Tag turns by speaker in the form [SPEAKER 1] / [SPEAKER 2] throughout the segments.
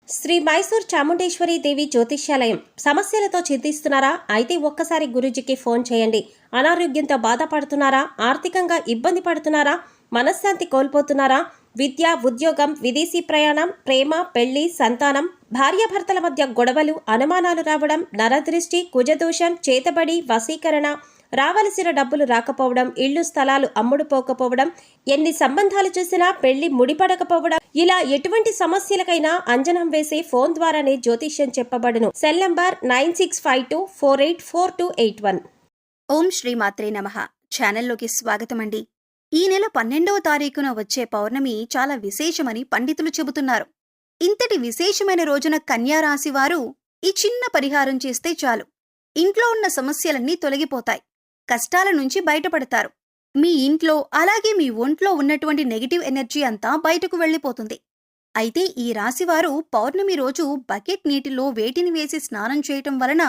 [SPEAKER 1] శ్రీ మైసూర్ చాముండేశ్వరి దేవి జ్యోతిష్యాలయం. సమస్యలతో చింతిస్తున్నారా? అయితే ఒక్కసారి గురూజీకి ఫోన్ చేయండి. అనారోగ్యంతో బాధపడుతున్నారా? ఆర్థికంగా ఇబ్బంది పడుతున్నారా? మనశ్శాంతి కోల్పోతున్నారా? విద్య, ఉద్యోగం, విదేశీ ప్రయాణం, ప్రేమ, పెళ్లి, సంతానం, భార్యాభర్తల మధ్య గొడవలు, అనుమానాలు రావడం, నరదృష్టి, కుజదోషం, చేతబడి, వశీకరణ, రావలసిన డబ్బులు రాకపోవడం, ఇళ్లు స్థలాలు అమ్ముడుపోకపోవడం, ఎన్ని సంబంధాలు చూసినా పెళ్లి ముడిపడకపోవడం, ఇలా ఎటువంటి సమస్యలకైనా అంజనం వేసే ఫోన్ ద్వారానే జ్యోతిష్యం చెప్పబడును. Cell number 9652484281.
[SPEAKER 2] ఓం శ్రీ మాత్రే నమః. ఛానల్లోకి స్వాగతమండి. ఈ నెల 12వ తారీఖున వచ్చే పౌర్ణమి చాలా విశేషమని పండితులు చెబుతున్నారు. ఇంతటి విశేషమైన రోజున కన్యా రాశి వారు ఈ చిన్న పరిహారం చేస్తే చాలు, ఇంట్లో ఉన్న సమస్యలన్నీ తొలగిపోతాయి, కష్టాల నుంచి బయటపడతారు. మీ ఇంట్లో అలాగే మీ ఒంట్లో ఉన్నటువంటి నెగిటివ్ ఎనర్జీ అంతా బయటకు వెళ్లిపోతుంది. అయితే ఈ రాశివారు పౌర్ణమి రోజు బకెట్ నీటిలో వేటిని వేసి స్నానం చేయటం వలన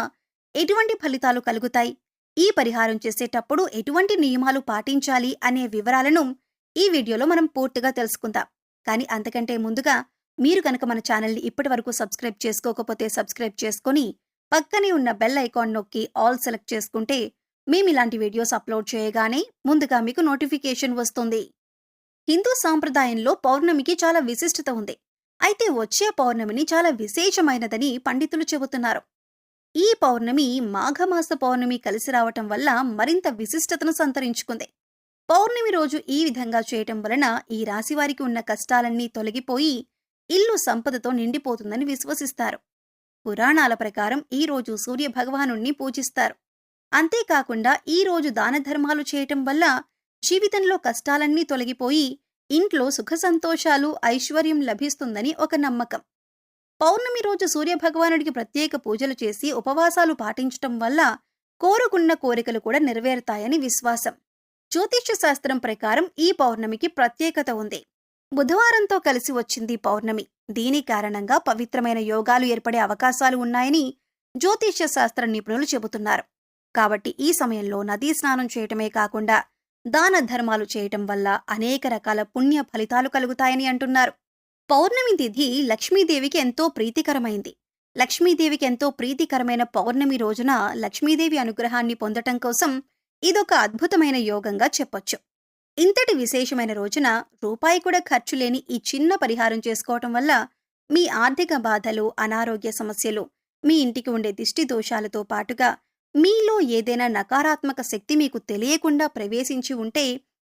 [SPEAKER 2] ఎటువంటి ఫలితాలు కలుగుతాయి, ఈ పరిహారం చేసేటప్పుడు ఎటువంటి నియమాలు పాటించాలి అనే వివరాలను ఈ వీడియోలో మనం పూర్తిగా తెలుసుకుందాం. కానీ అంతకంటే ముందుగా మీరు కనుక మన ఛానల్ని ఇప్పటివరకు సబ్స్క్రైబ్ చేసుకోకపోతే సబ్స్క్రైబ్ చేసుకొని పక్కనే ఉన్న బెల్ ఐకాన్ నొక్కి ఆల్ సెలెక్ట్ చేసుకుంటే మేము ఇలాంటి వీడియోస్ అప్లోడ్ చేయగానే ముందుగా మీకు నోటిఫికేషన్ వస్తుంది. హిందూ సాంప్రదాయంలో పౌర్ణమికి చాలా విశిష్టత ఉంది. అయితే వచ్చే పౌర్ణమిని చాలా విశేషమైనదని పండితులు చెబుతున్నారు. ఈ పౌర్ణమి మాఘమాస పౌర్ణమి కలిసి రావటం వల్ల మరింత విశిష్టతను సంతరించుకుంది. పౌర్ణమి రోజు ఈ విధంగా చేయటం వలన ఈ రాశివారికి ఉన్న కష్టాలన్నీ తొలగిపోయి ఇల్లు సంపదతో నిండిపోతుందని విశ్వసిస్తారు. పురాణాల ప్రకారం ఈ రోజు సూర్య భగవానుణ్ణి పూజిస్తారు. అంతేకాకుండా ఈ రోజు దానధర్మాలు చేయటం వల్ల జీవితంలో కష్టాలన్నీ తొలగిపోయి ఇంట్లో సుఖ సంతోషాలు, ఐశ్వర్యం లభిస్తుందని ఒక నమ్మకం. పౌర్ణమి రోజు సూర్యభగవానుడికి ప్రత్యేక పూజలు చేసి ఉపవాసాలు పాటించటం వల్ల కోరుకున్న కోరికలు కూడా నెరవేరుతాయని విశ్వాసం. జ్యోతిష్య శాస్త్రం ప్రకారం ఈ పౌర్ణమికి ప్రత్యేకత ఉంది. బుధవారంతో కలిసి వచ్చింది పౌర్ణమి. దీని కారణంగా పవిత్రమైన యోగాలు ఏర్పడే అవకాశాలు ఉన్నాయని జ్యోతిష్య శాస్త్ర నిపుణులు చెబుతున్నారు. కాబట్టి ఈ సమయంలో నదీ స్నానం చేయటమే కాకుండా దాన ధర్మాలు చేయటం వల్ల అనేక రకాల పుణ్య ఫలితాలు కలుగుతాయని అంటున్నారు. పౌర్ణమి తిథి లక్ష్మీదేవికి ఎంతో ప్రీతికరమైంది. లక్ష్మీదేవికి ఎంతో ప్రీతికరమైన పౌర్ణమి రోజున లక్ష్మీదేవి అనుగ్రహాన్ని పొందటం కోసం ఇదొక అద్భుతమైన యోగంగా చెప్పొచ్చు. ఇంతటి విశేషమైన రోజున రూపాయి కూడా ఖర్చు లేని ఈ చిన్న పరిహారం చేసుకోవటం వల్ల మీ ఆర్థిక బాధలు, అనారోగ్య సమస్యలు, మీ ఇంటికి ఉండే దిష్టి దోషాలతో పాటుగా మీలో ఏదైనా నకారాత్మక శక్తి మీకు తెలియకుండా ప్రవేశించి ఉంటే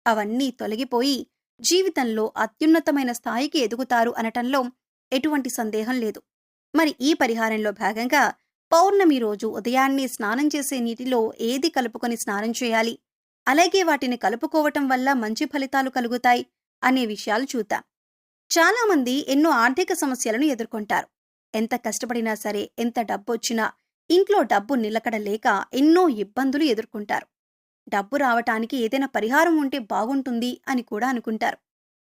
[SPEAKER 2] అవన్నీ తొలగిపోయి జీవితంలో అత్యున్నతమైన స్థాయికి ఎదుగుతారు అనటంలో ఎటువంటి సందేహం లేదు. మరి ఈ పరిహారంలో భాగంగా పౌర్ణమి రోజు ఉదయాన్నే స్నానం చేసే నీటిలో ఏది కలుపుకొని స్నానం చేయాలి, అలాగే వాటిని కలుపుకోవటం వల్ల మంచి ఫలితాలు కలుగుతాయి అనే విషయాలు చూద్దాం. చాలామంది ఎన్నో ఆర్థిక సమస్యలను ఎదుర్కొంటారు. ఎంత కష్టపడినా సరే, ఎంత డబ్బొచ్చినా ఇంట్లో డబ్బు నిలకడ లేక ఎన్నో ఇబ్బందులు ఎదుర్కొంటారు. డబ్బు రావటానికి ఏదైనా పరిహారం ఉంటే బాగుంటుంది అని కూడా అనుకుంటారు.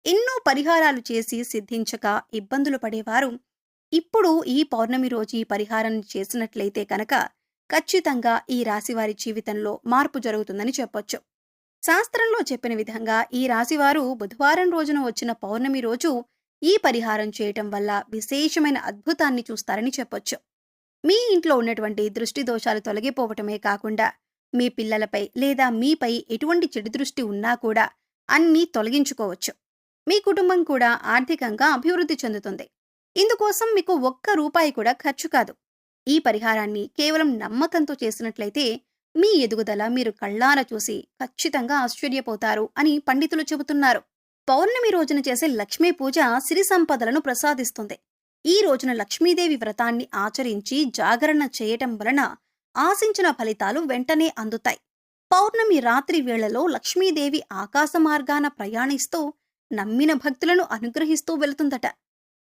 [SPEAKER 2] ఎన్నో పరిహారాలు చేసి సిద్ధించక ఇబ్బందులు పడేవారు ఇప్పుడు ఈ పౌర్ణమి రోజు ఈ పరిహారం చేసినట్లయితే కనుక ఖచ్చితంగా ఈ రాశివారి జీవితంలో మార్పు జరుగుతుందని చెప్పొచ్చు. శాస్త్రంలో చెప్పిన విధంగా ఈ రాశివారు బుధవారం రోజున వచ్చిన పౌర్ణమి రోజు ఈ పరిహారం చేయటం వల్ల విశేషమైన అద్భుతాన్ని చూస్తారని చెప్పొచ్చు. మీ ఇంట్లో ఉన్నటువంటి దృష్టి దోషాలు తొలగిపోవటమే కాకుండా మీ పిల్లలపై లేదా మీపై ఎటువంటి చెడు దృష్టి ఉన్నా కూడా అన్నీ తొలగించుకోవచ్చు. మీ కుటుంబం కూడా ఆర్థికంగా అభివృద్ధి చెందుతుంది. ఇందుకోసం మీకు ఒక్క రూపాయి కూడా ఖర్చు కాదు. ఈ పరిహారాన్ని కేవలం నమ్మకంతో చేసినట్లయితే మీ ఎదుగుదల మీరు కళ్ళారా చూసి ఖచ్చితంగా ఆశ్చర్యపోతారు అని పండితులు చెబుతున్నారు. పౌర్ణమి రోజున చేసే లక్ష్మీ పూజ సిరి సంపదలను ప్రసాదిస్తుంది. ఈ రోజున లక్ష్మీదేవి వ్రతాన్ని ఆచరించి జాగరణ చేయటం వలన ఆశించిన ఫలితాలు వెంటనే అందుతాయి. పౌర్ణమి రాత్రి వేళలో లక్ష్మీదేవి ఆకాశ మార్గాన ప్రయాణిస్తూ నమ్మిన భక్తులను అనుగ్రహిస్తూ వెళుతుందట.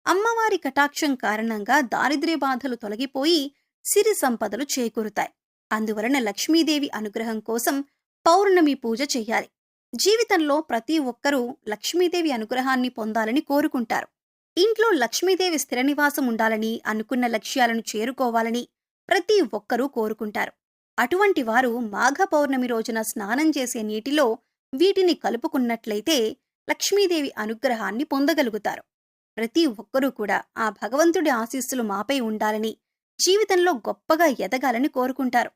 [SPEAKER 2] అమ్మవారి కటాక్షం కారణంగా దారిద్ర్య బాధలు తొలగిపోయి సిరి సంపదలు చేకూరుతాయి. అందువలన లక్ష్మీదేవి అనుగ్రహం కోసం పౌర్ణమి పూజ చెయ్యాలి. జీవితంలో ప్రతి ఒక్కరూ లక్ష్మీదేవి అనుగ్రహాన్ని పొందాలని కోరుకుంటారు. ఇంట్లో లక్ష్మీదేవి స్థిర నివాసం ఉండాలని, అనుకున్న లక్ష్యాలను చేరుకోవాలని ప్రతి ఒక్కరూ కోరుకుంటారు. అటువంటి వారు మాఘ పౌర్ణమి రోజున స్నానం చేసే నీటిలో వీటిని కలుపుకున్నట్లయితే లక్ష్మీదేవి అనుగ్రహాన్ని పొందగలుగుతారు. ప్రతి ఒక్కరూ కూడా ఆ భగవంతుడి ఆశీస్సులు మాపై ఉండాలని, జీవితంలో గొప్పగా ఎదగాలని కోరుకుంటారు.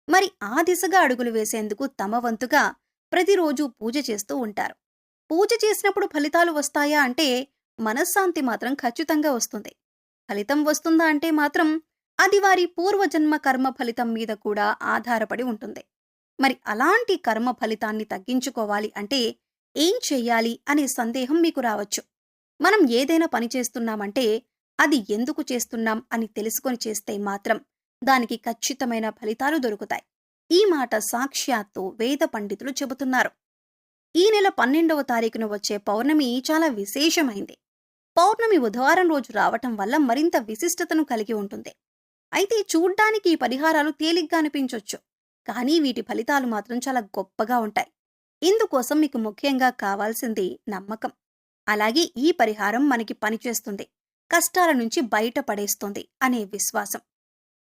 [SPEAKER 2] మరి ఆ దిశగా అడుగులు వేసేందుకు తమ వంతుగా ప్రతిరోజు పూజ చేస్తూ ఉంటారు. పూజ చేసినప్పుడు ఫలితాలు వస్తాయా అంటే మనశ్శాంతి మాత్రం ఖచ్చితంగా వస్తుంది. ఫలితం వస్తుందా అంటే మాత్రం అది వారి పూర్వజన్మ కర్మ ఫలితం మీద కూడా ఆధారపడి ఉంటుంది. మరి అలాంటి కర్మ ఫలితాన్ని తగ్గించుకోవాలి అంటే ఏం చెయ్యాలి అనే సందేహం మీకు రావచ్చు. మనం ఏదైనా పని చేస్తున్నామంటే అది ఎందుకు చేస్తున్నాం అని తెలుసుకొని చేస్తే మాత్రం దానికి ఖచ్చితమైన ఫలితాలు దొరుకుతాయి. ఈ మాట సాక్షాత్తు వేద పండితులు చెబుతున్నారు. ఈ నెల 12వ తారీఖున వచ్చే పౌర్ణమి చాలా విశేషమైంది. పౌర్ణమి బుధవారం రోజు రావటం వల్ల మరింత విశిష్టతను కలిగి ఉంటుంది. అయితే చూడ్డానికి ఈ పరిహారాలు తేలిగ్గా అనిపించొచ్చు, కానీ వీటి ఫలితాలు మాత్రం చాలా గొప్పగా ఉంటాయి. ఇందుకోసం మీకు ముఖ్యంగా కావాల్సింది నమ్మకం. అలాగే ఈ పరిహారం మనకి పనిచేస్తుంది, కష్టాల నుంచి బయటపడేస్తుంది అనే విశ్వాసం.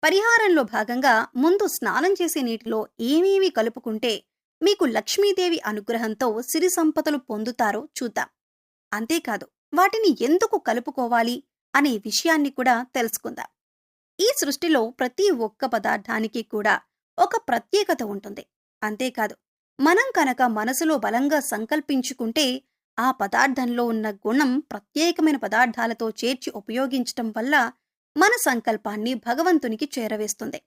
[SPEAKER 2] పరిహారంలో భాగంగా ముందు స్నానం చేసే నీటిలో ఏమేమి కలుపుకుంటే మీకు లక్ష్మీదేవి అనుగ్రహంతో సిరి సంపదలు పొందుతారో చూద్దాం. అంతేకాదు వాటిని ఎందుకు కలుపుకోవాలి అనే విషయాన్ని కూడా తెలుసుకుందాం. ఈ సృష్టిలో ప్రతి ఒక్క పదార్థానికి కూడా ఒక ప్రత్యేకత ఉంటుంది. అంతేకాదు మనం కనుక మనసులో బలంగా సంకల్పించుకుంటే ఆ పదార్థంలో ఉన్న గుణం ప్రత్యేకమైన పదార్థాలతో చేర్చి ఉపయోగించటం వల్ల మన సంకల్పాన్ని భగవంతునికి చేరవేస్తుంది.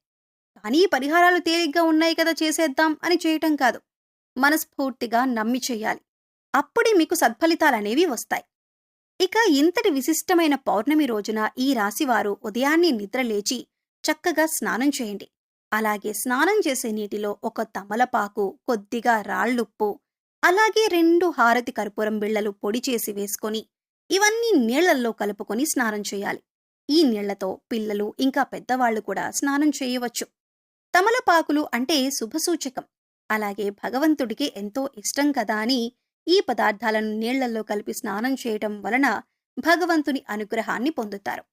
[SPEAKER 2] కానీ పరిహారాలు తేలిగ్గా ఉన్నాయి కదా చేసేద్దాం అని చేయటం కాదు, మనస్ఫూర్తిగా నమ్మి చెయ్యాలి. అప్పుడే మీకు సత్ఫలితాలనేవి వస్తాయి. ఇక ఇంతటి విశిష్టమైన పౌర్ణమి రోజున ఈ రాశివారు ఉదయాన్నే నిద్రలేచి చక్కగా స్నానం చేయండి. అలాగే స్నానం చేసే నీటిలో ఒక తమలపాకు, కొద్దిగా రాళ్ళుప్పు, అలాగే 2 హారతి కర్పూరం బిళ్ళలు పొడి చేసి వేసుకొని ఇవన్నీ నీళ్లల్లో కలుపుకొని స్నానం చేయాలి. ఈ నీళ్లతో పిల్లలు ఇంకా పెద్దవాళ్లు కూడా స్నానం చేయవచ్చు. తమలపాకులు అంటే శుభసూచకం. అలాగే భగవంతుడికి ఎంతో ఇష్టం కదా అని ఈ పదార్థాలను నీళ్లల్లో కలిపి స్నానం చేయటం వలన భగవంతుని అనుగ్రహాన్ని పొందుతారు.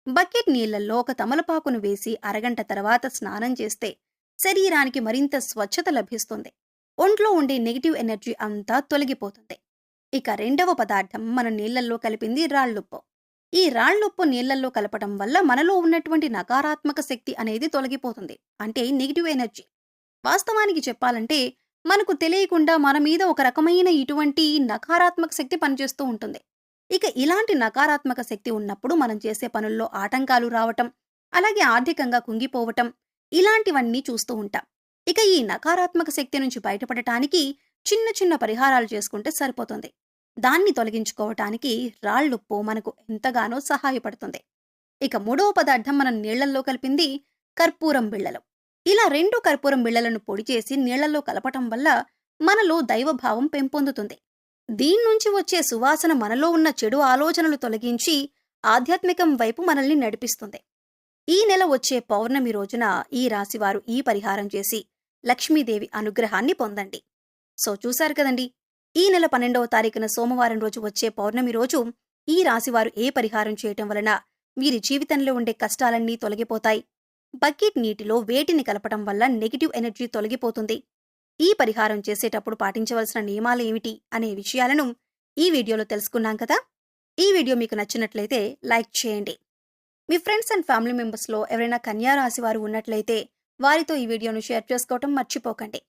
[SPEAKER 2] బకెట్ నీళ్లల్లో ఒక తమలపాకును వేసి అరగంట తర్వాత స్నానం చేస్తే శరీరానికి మరింత స్వచ్ఛత లభిస్తుంది. ఒంట్లో ఉండే నెగిటివ్ ఎనర్జీ అంతా తొలగిపోతుంది. ఇక రెండవ పదార్థం మనం నీళ్లల్లో కలిపింది రాళ్ళుప్పు. ఈ రాళ్ళుప్పు నీళ్లల్లో కలపటం వల్ల మనలో ఉన్నటువంటి నకారాత్మక శక్తి అనేది తొలగిపోతుంది, అంటే నెగిటివ్ ఎనర్జీ. వాస్తవానికి చెప్పాలంటే మనకు తెలియకుండా మన మీద ఒక రకమైన ఇటువంటి నకారాత్మక శక్తి పనిచేస్తూ ఉంటుంది. ఇక ఇలాంటి నకారాత్మక శక్తి ఉన్నప్పుడు మనం చేసే పనుల్లో ఆటంకాలు రావటం, అలాగే ఆర్థికంగా కుంగిపోవటం, ఇలాంటివన్నీ చూస్తూ ఉంటాం. ఇక ఈ నకారాత్మక శక్తి నుంచి బయటపడటానికి చిన్న చిన్న పరిహారాలు చేసుకుంటే సరిపోతుంది. దాన్ని తొలగించుకోవటానికి రాళ్ళుప్పు మనకు ఎంతగానో సహాయపడుతుంది. ఇక మూడవ పదార్థం మనం నీళ్లల్లో కలిపింది కర్పూరం బిళ్ళలు. ఇలా 2 కర్పూరం బిళ్ళలను పొడి చేసి నీళ్లలో కలపటం వల్ల మనలో దైవభావం పెంపొందుతుంది. దీన్నుంచి వచ్చే సువాసన మనలో ఉన్న చెడు ఆలోచనలు తొలగించి ఆధ్యాత్మికం వైపు మనల్ని నడిపిస్తుంది. ఈ నెల వచ్చే పౌర్ణమి రోజున ఈ రాశివారు ఈ పరిహారం చేసి లక్ష్మీదేవి అనుగ్రహాన్ని పొందండి. సో చూశారు కదండి, ఈ నెల 12వ తారీఖున సోమవారం రోజు వచ్చే పౌర్ణమి రోజు ఈ రాశివారు ఏ పరిహారం చేయటం వలన వీరి జీవితంలో ఉండే కష్టాలన్నీ తొలగిపోతాయి, బకెట్ నీటిలో వేటిని కలపటం వల్ల నెగిటివ్ ఎనర్జీ తొలగిపోతుంది, ఈ పరిహారం చేసేటప్పుడు పాటించవలసిన నియమాలు ఏమిటి అనే విషయాలను ఈ వీడియోలో తెలుసుకున్నాం కదా. ఈ వీడియో మీకు నచ్చినట్లయితే లైక్ చేయండి. మీ ఫ్రెండ్స్ అండ్ ఫ్యామిలీ మెంబర్స్లో ఎవరైనా కన్యా రాశి వారు ఉన్నట్లయితే వారితో ఈ వీడియోను షేర్ చేసుకోవటం మర్చిపోకండి.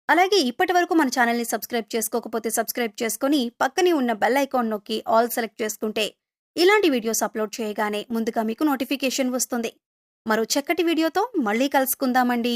[SPEAKER 2] అలాగే ఇప్పటి వరకు మన ఛానల్ని సబ్స్క్రైబ్ చేసుకోకపోతే సబ్స్క్రైబ్ చేసుకొని పక్కనే ఉన్న బెల్ ఐకాన్ నొక్కి ఆల్ సెలెక్ట్ చేసుకుంటే ఇలాంటి వీడియోస్ అప్లోడ్ చేయగానే ముందుగా మీకు నోటిఫికేషన్ వస్తుంది. మరో చక్కటి వీడియోతో మళ్ళీ కలుసుకుందామండి.